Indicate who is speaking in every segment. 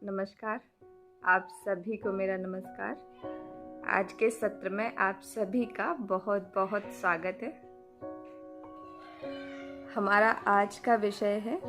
Speaker 1: नमस्कार। आप सभी को मेरा नमस्कार। आज के सत्र में आप सभी का बहुत बहुत स्वागत है। हमारा आज का विषय है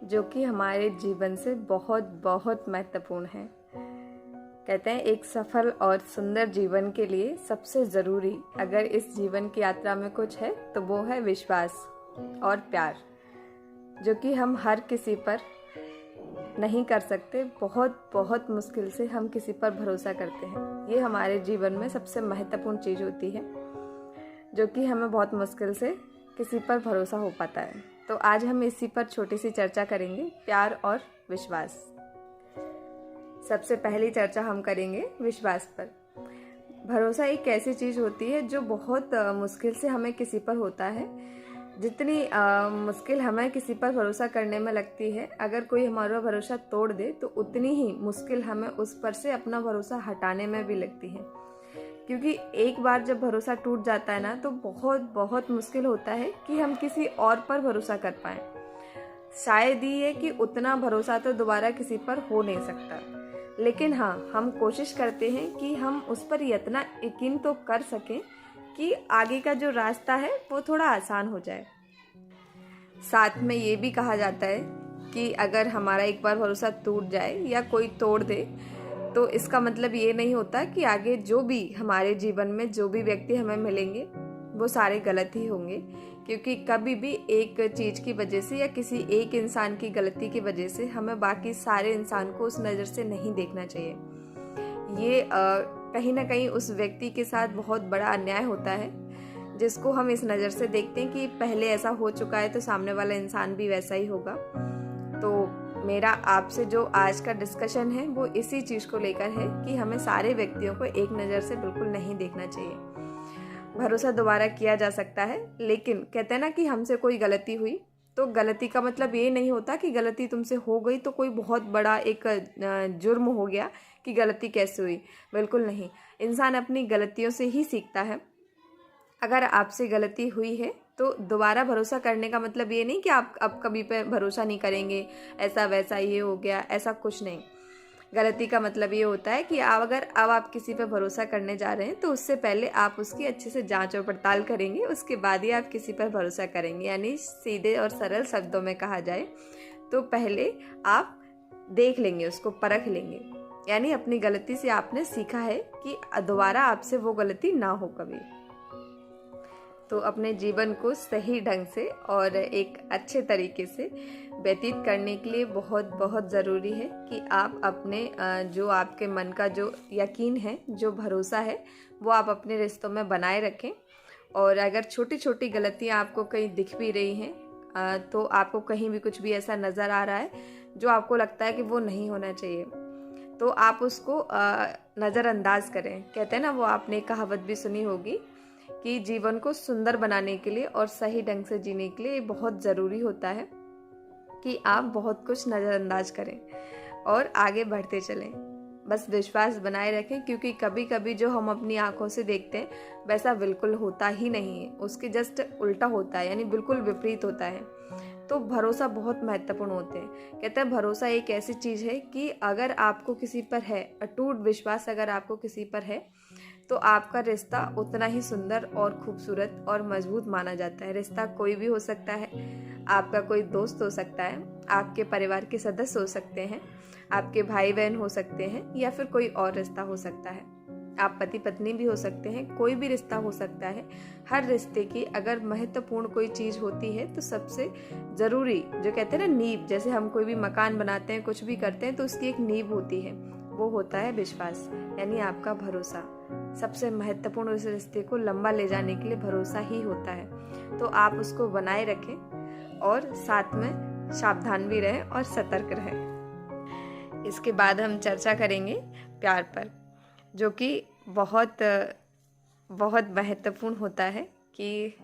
Speaker 1: जो कि हमारे जीवन से बहुत बहुत महत्वपूर्ण है। कहते हैं एक सफल और सुंदर जीवन के लिए सबसे ज़रूरी अगर इस जीवन की यात्रा में कुछ है तो वो है विश्वास और प्यार, जो कि हम हर किसी पर नहीं कर सकते। बहुत बहुत मुश्किल से हम किसी पर भरोसा करते हैं। ये हमारे जीवन में सबसे महत्वपूर्ण चीज़ होती है जो कि हमें बहुत मुश्किल से किसी पर भरोसा हो पाता है। तो आज हम इसी पर छोटी सी चर्चा करेंगे, प्यार और विश्वास। सबसे पहली चर्चा हम करेंगे विश्वास पर। भरोसा एक ऐसी चीज़ होती है जो बहुत मुश्किल से हमें किसी पर होता है। जितनी मुश्किल हमें किसी पर भरोसा करने में लगती है, अगर कोई हमारा भरोसा तोड़ दे तो उतनी ही मुश्किल हमें उस पर से अपना भरोसा हटाने में भी लगती है। क्योंकि एक बार जब भरोसा टूट जाता है ना, तो बहुत बहुत मुश्किल होता है कि हम किसी और पर भरोसा कर पाएँ। शायद ही है कि उतना भरोसा तो दोबारा किसी पर हो नहीं सकता, लेकिन हाँ, हम कोशिश करते हैं कि हम उस पर इतना यकीन तो कर सकें कि आगे का जो रास्ता है वो थोड़ा आसान हो जाए। साथ में ये भी कहा जाता है कि अगर हमारा एक बार भरोसा टूट जाए या कोई तोड़ दे तो इसका मतलब ये नहीं होता कि आगे जो भी हमारे जीवन में जो भी व्यक्ति हमें मिलेंगे वो सारे गलत ही होंगे। क्योंकि कभी भी एक चीज़ की वजह से या किसी एक इंसान की गलती की वजह से हमें बाकी सारे इंसान को उस नज़र से नहीं देखना चाहिए। ये कहीं ना कहीं उस व्यक्ति के साथ बहुत बड़ा अन्याय होता है, जिसको हम इस नज़र से देखते हैं कि पहले ऐसा हो चुका है तो सामने वाला इंसान भी वैसा ही होगा। तो मेरा आपसे जो आज का डिस्कशन है वो इसी चीज़ को लेकर है कि हमें सारे व्यक्तियों को एक नज़र से बिल्कुल नहीं देखना चाहिए। भरोसा दोबारा किया जा सकता है, लेकिन कहते हैं ना कि हमसे कोई गलती हुई तो गलती का मतलब ये नहीं होता कि गलती तुमसे हो गई तो कोई बहुत बड़ा एक जुर्म हो गया कि गलती कैसे हुई। बिल्कुल नहीं, इंसान अपनी गलतियों से ही सीखता है। अगर आपसे गलती हुई है तो दोबारा भरोसा करने का मतलब ये नहीं कि आप अब कभी पे भरोसा नहीं करेंगे, ऐसा वैसा ये हो गया, ऐसा कुछ नहीं। गलती का मतलब ये होता है कि आप किसी पे भरोसा करने जा रहे हैं तो उससे पहले आप उसकी अच्छे से जांच और पड़ताल करेंगे, उसके बाद ही आप किसी पर भरोसा करेंगे। यानी सीधे और सरल शब्दों में कहा जाए तो पहले आप देख लेंगे, उसको परख लेंगे। यानी अपनी गलती से आपने सीखा है कि दोबारा आपसे वो गलती ना हो कभी। तो अपने जीवन को सही ढंग से और एक अच्छे तरीके से व्यतीत करने के लिए बहुत बहुत ज़रूरी है कि आप अपने जो आपके मन का जो यकीन है, जो भरोसा है, वो आप अपने रिश्तों में बनाए रखें। और अगर छोटी छोटी गलतियाँ आपको कहीं दिख भी रही हैं तो आपको कहीं भी कुछ भी ऐसा नज़र आ रहा है जो आपको लगता है कि वो नहीं होना चाहिए, तो आप उसको नज़रअंदाज करें। कहते हैं ना, वो आपने कहावत भी सुनी होगी कि जीवन को सुंदर बनाने के लिए और सही ढंग से जीने के लिए बहुत ज़रूरी होता है कि आप बहुत कुछ नज़रअंदाज करें और आगे बढ़ते चलें। बस विश्वास बनाए रखें, क्योंकि कभी कभी जो हम अपनी आंखों से देखते हैं वैसा बिल्कुल होता ही नहीं है, उसके जस्ट उल्टा होता है, यानी बिल्कुल विपरीत होता है। तो भरोसा बहुत महत्वपूर्ण होते हैं। कहते हैं भरोसा एक ऐसी चीज़ है कि अगर आपको किसी पर है, अटूट विश्वास अगर आपको किसी पर है, तो आपका रिश्ता उतना ही सुंदर और खूबसूरत और मजबूत माना जाता है। रिश्ता कोई भी हो सकता है, आपका कोई दोस्त हो सकता है, आपके परिवार के सदस्य हो सकते हैं, आपके भाई बहन हो सकते हैं, या फिर कोई और रिश्ता हो सकता है। आप पति पत्नी भी हो सकते हैं, कोई भी रिश्ता हो सकता है। हर रिश्ते की अगर महत्वपूर्ण कोई चीज़ होती है तो सबसे ज़रूरी, जो कहते हैं ना नींव, जैसे हम कोई भी मकान बनाते हैं, कुछ भी करते हैं तो उसकी एक नींव होती है, वो होता है विश्वास, यानी आपका भरोसा। सबसे महत्वपूर्ण उस रिश्ते को लंबा ले जाने के लिए भरोसा ही होता है। तो आप उसको बनाए रखें और साथ में सावधान भी रहें और सतर्क रहें। इसके बाद हम चर्चा करेंगे प्यार पर, जो कि बहुत बहुत महत्वपूर्ण होता है। कि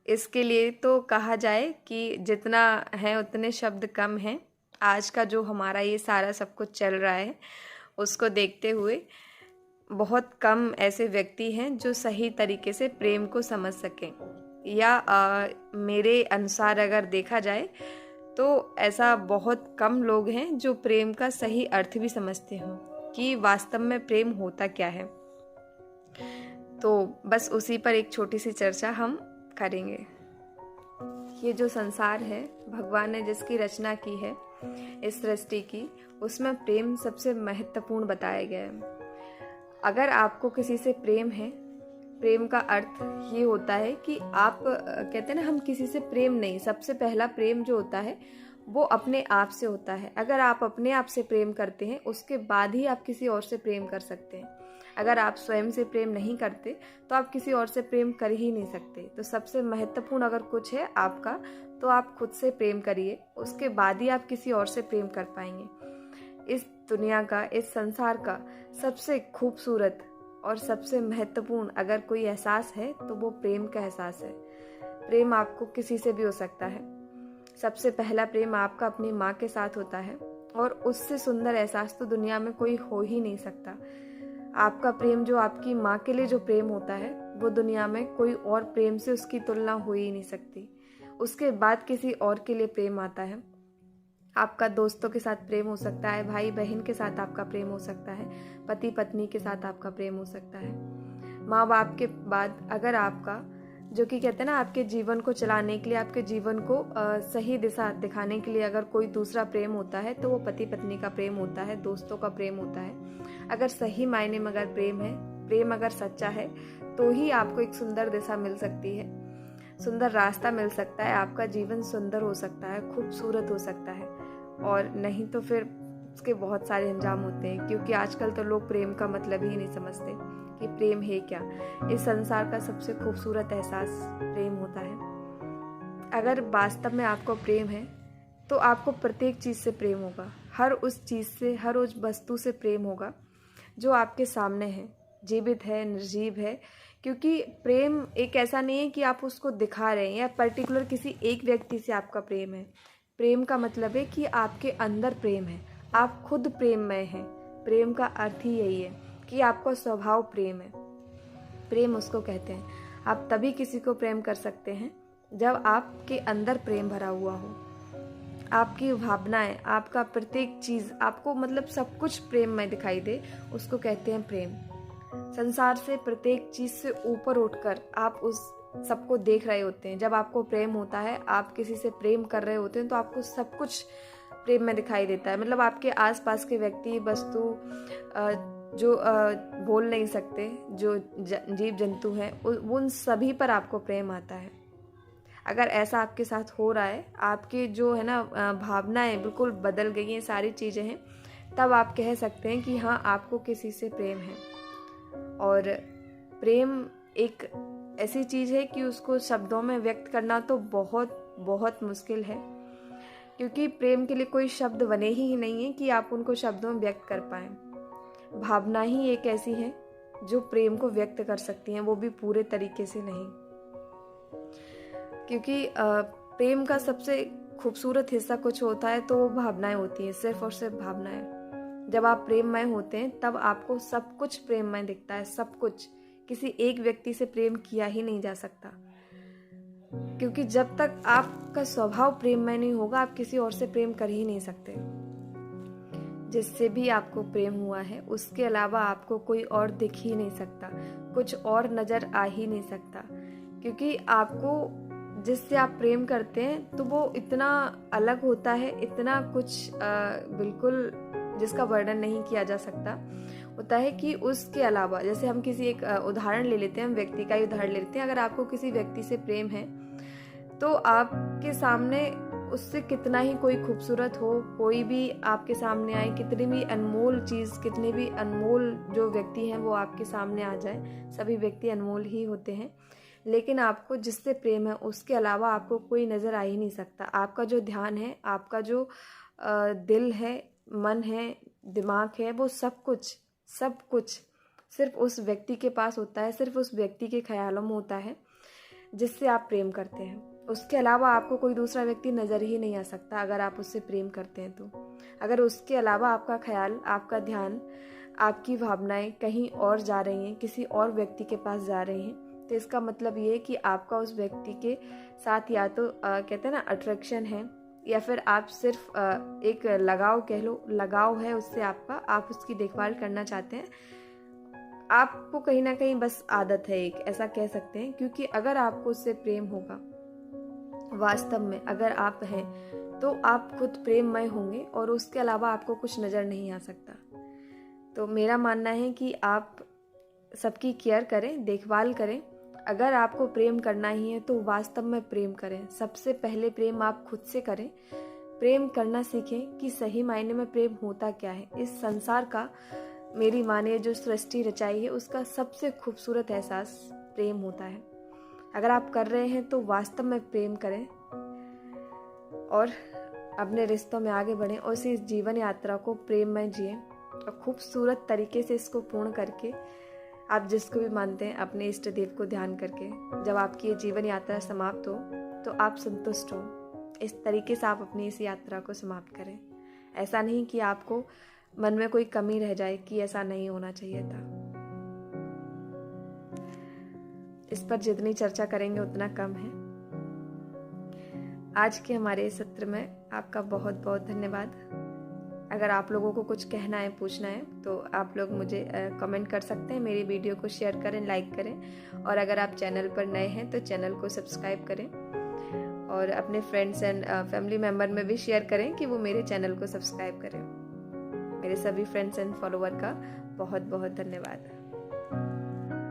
Speaker 1: इसके लिए तो कहा जाए कि जितना है उतने शब्द कम हैं। आज का जो हमारा ये सारा सब कुछ चल रहा है उसको देखते हुए बहुत कम ऐसे व्यक्ति हैं जो सही तरीके से प्रेम को समझ सकें, या मेरे अनुसार अगर देखा जाए तो ऐसा बहुत कम लोग हैं जो प्रेम का सही अर्थ भी समझते हों कि वास्तव में प्रेम होता क्या है। तो बस उसी पर एक छोटी सी चर्चा हम करेंगे। ये जो संसार है, भगवान ने जिसकी रचना की है इस सृष्टि की, उसमें प्रेम सबसे महत्वपूर्ण बताया गया है। अगर आपको किसी से प्रेम है, प्रेम का अर्थ ये होता है कि आप कहते हैं ना, हम किसी से प्रेम नहीं, सबसे पहला प्रेम जो होता है वो अपने आप से होता है। अगर आप अपने आप से प्रेम करते हैं, उसके बाद ही आप किसी और से प्रेम कर सकते हैं। अगर आप स्वयं से प्रेम नहीं करते तो आप किसी और से प्रेम कर ही नहीं सकते। तो सबसे महत्वपूर्ण अगर कुछ है आपका, तो आप खुद से प्रेम करिए, उसके बाद ही आप किसी और से प्रेम कर पाएंगे। इस दुनिया का, इस संसार का सबसे खूबसूरत और सबसे महत्वपूर्ण अगर कोई एहसास है तो वो प्रेम का एहसास है। प्रेम आपको किसी से भी हो सकता है। सबसे पहला प्रेम आपका अपनी माँ के साथ होता है, और उससे सुंदर एहसास तो दुनिया में कोई हो ही नहीं सकता। आपका प्रेम, जो आपकी माँ के लिए जो प्रेम होता है, वो दुनिया में कोई और प्रेम से उसकी तुलना हो ही नहीं सकती। उसके बाद किसी और के लिए प्रेम आता है। आपका दोस्तों के साथ प्रेम हो सकता है, भाई बहन के साथ आपका प्रेम हो सकता है, पति पत्नी के साथ आपका प्रेम हो सकता है। माँ बाप के बाद अगर आपका, जो कि कहते हैं ना, आपके जीवन को चलाने के लिए, आपके जीवन को सही दिशा दिखाने के लिए अगर कोई दूसरा प्रेम होता है तो वो पति पत्नी का प्रेम होता है, दोस्तों का प्रेम होता है। अगर सही मायने में अगर प्रेम है, प्रेम अगर सच्चा है, तो ही आपको एक सुंदर दिशा मिल सकती है, सुंदर रास्ता मिल सकता है, आपका जीवन सुंदर हो सकता है, खूबसूरत हो सकता है। और नहीं तो फिर उसके बहुत सारे अंजाम होते हैं, क्योंकि आजकल तो लोग प्रेम का मतलब ही नहीं समझते कि प्रेम है क्या। इस संसार का सबसे खूबसूरत एहसास प्रेम होता है। अगर वास्तव में आपको प्रेम है तो आपको प्रत्येक चीज़ से प्रेम होगा, हर उस चीज़ से, हर उस वस्तु से प्रेम होगा जो आपके सामने है, जीवित है, निर्जीव है। क्योंकि प्रेम एक ऐसा नहीं है कि आप उसको दिखा रहे हैं या पर्टिकुलर किसी एक व्यक्ति से आपका प्रेम है। प्रेम का मतलब है कि आपके अंदर प्रेम है, आप खुद प्रेममय हैं। प्रेम का अर्थ ही यही है कि आपका स्वभाव प्रेम है। प्रेम उसको कहते हैं। आप तभी किसी को प्रेम कर सकते हैं जब आपके अंदर प्रेम भरा हुआ हो। आपकी भावनाएं, आपका प्रत्येक चीज़, आपको मतलब सब कुछ प्रेममय दिखाई दे, उसको कहते हैं प्रेम। संसार से प्रत्येक चीज़ से ऊपर उठकर आप उस सबको देख रहे होते हैं। जब आपको प्रेम होता है, आप किसी से प्रेम कर रहे होते हैं, तो आपको सब कुछ प्रेम में दिखाई देता है। मतलब आपके आसपास के व्यक्ति, वस्तु, जो बोल नहीं सकते, जो जीव जंतु हैं, उन सभी पर आपको प्रेम आता है। अगर ऐसा आपके साथ हो रहा है, आपकी जो है ना भावनाएं बिल्कुल बदल गई हैं, सारी चीज़ें हैं, तब आप कह सकते हैं कि हाँ, आपको किसी से प्रेम है। और प्रेम एक ऐसी चीज़ है कि उसको शब्दों में व्यक्त करना तो बहुत बहुत मुश्किल है, क्योंकि प्रेम के लिए कोई शब्द बने ही नहीं है कि आप उनको शब्दों में व्यक्त कर पाएं। भावना ही एक ऐसी है जो प्रेम को व्यक्त कर सकती हैं, वो भी पूरे तरीके से नहीं। क्योंकि प्रेम का सबसे खूबसूरत हिस्सा कुछ होता है तो वो भावनाएं होती हैं, सिर्फ और सिर्फ भावनाएं। जब आप प्रेममय होते हैं तब आपको सब कुछ प्रेममय दिखता है, सब कुछ। किसी एक व्यक्ति से प्रेम किया ही नहीं जा सकता, क्योंकि जब तक आपका स्वभाव प्रेममय नहीं होगा, आप किसी और से प्रेम कर ही नहीं सकते। जिससे भी आपको प्रेम हुआ है, उसके अलावा आपको कोई और दिख ही नहीं सकता, कुछ और नजर आ ही नहीं सकता। क्योंकि आपको जिससे आप प्रेम करते हैं तो वो इतना अलग होता है, इतना कुछ बिल्कुल जिसका वर्णन नहीं किया जा सकता होता है कि उसके अलावा, जैसे हम किसी एक उदाहरण ले लेते हैं, हम व्यक्ति का ही उदाहरण ले लेते हैं। अगर आपको किसी व्यक्ति से प्रेम है तो आपके सामने उससे कितना ही कोई खूबसूरत हो, कोई भी आपके सामने आए, कितनी भी अनमोल चीज़, कितने भी अनमोल जो व्यक्ति हैं वो आपके सामने आ जाए, सभी व्यक्ति अनमोल ही होते हैं, लेकिन आपको जिससे प्रेम है उसके अलावा आपको कोई नज़र आ ही नहीं सकता। आपका जो ध्यान है, आपका जो दिल है, मन है, दिमाग है, वो सब कुछ सिर्फ उस व्यक्ति के पास होता है, सिर्फ उस व्यक्ति के ख्यालों में होता है जिससे आप प्रेम करते हैं। उसके अलावा आपको कोई दूसरा व्यक्ति नज़र ही नहीं आ सकता अगर आप उससे प्रेम करते हैं तो। अगर उसके अलावा आपका ख्याल, आपका ध्यान, आपकी भावनाएं कहीं और जा रही हैं, किसी और व्यक्ति के पास जा रही हैं, तो इसका मतलब ये है कि आपका उस व्यक्ति के साथ या तो कहते हैं ना अट्रैक्शन है, या फिर आप सिर्फ एक लगाव कह लो, लगाव है उससे आपका, आप उसकी देखभाल करना चाहते हैं, आपको कहीं ना कहीं बस आदत है एक, ऐसा कह सकते हैं। क्योंकि अगर आपको उससे प्रेम होगा वास्तव में, अगर आप हैं, तो आप खुद प्रेममय होंगे और उसके अलावा आपको कुछ नज़र नहीं आ सकता। तो मेरा मानना है कि आप सबकी केयर करें, देखभाल करें। अगर आपको प्रेम करना ही है तो वास्तव में प्रेम करें। सबसे पहले प्रेम आप खुद से करें, प्रेम करना सीखें कि सही मायने में प्रेम होता क्या है। इस संसार का, मेरी माँ ने जो सृष्टि रचाई है, उसका सबसे खूबसूरत एहसास प्रेम होता है। अगर आप कर रहे हैं तो वास्तव में प्रेम करें और अपने रिश्तों में आगे बढ़ें और इस जीवन यात्रा को प्रेम में जिएं और खूबसूरत तरीके से इसको पूर्ण करके, आप जिसको भी मानते हैं, अपने इष्ट देव को ध्यान करके जब आपकी ये जीवन यात्रा समाप्त हो तो आप संतुष्ट हो। इस तरीके से आप अपनी इस यात्रा को समाप्त करें। ऐसा नहीं कि आपको मन में कोई कमी रह जाए कि ऐसा नहीं होना चाहिए था। इस पर जितनी चर्चा करेंगे उतना कम है। आज के हमारे इस सत्र में आपका बहुत बहुत धन्यवाद। अगर आप लोगों को कुछ कहना है, पूछना है, तो आप लोग मुझे कमेंट कर सकते हैं। मेरी वीडियो को शेयर करें, लाइक करें और अगर आप चैनल पर नए हैं तो चैनल को सब्सक्राइब करें और अपने फ्रेंड्स एंड फैमिली मेम्बर में भी शेयर करें कि वो मेरे चैनल को सब्सक्राइब करें। मेरे सभी फ्रेंड्स एंड फॉलोअर का बहुत बहुत धन्यवाद।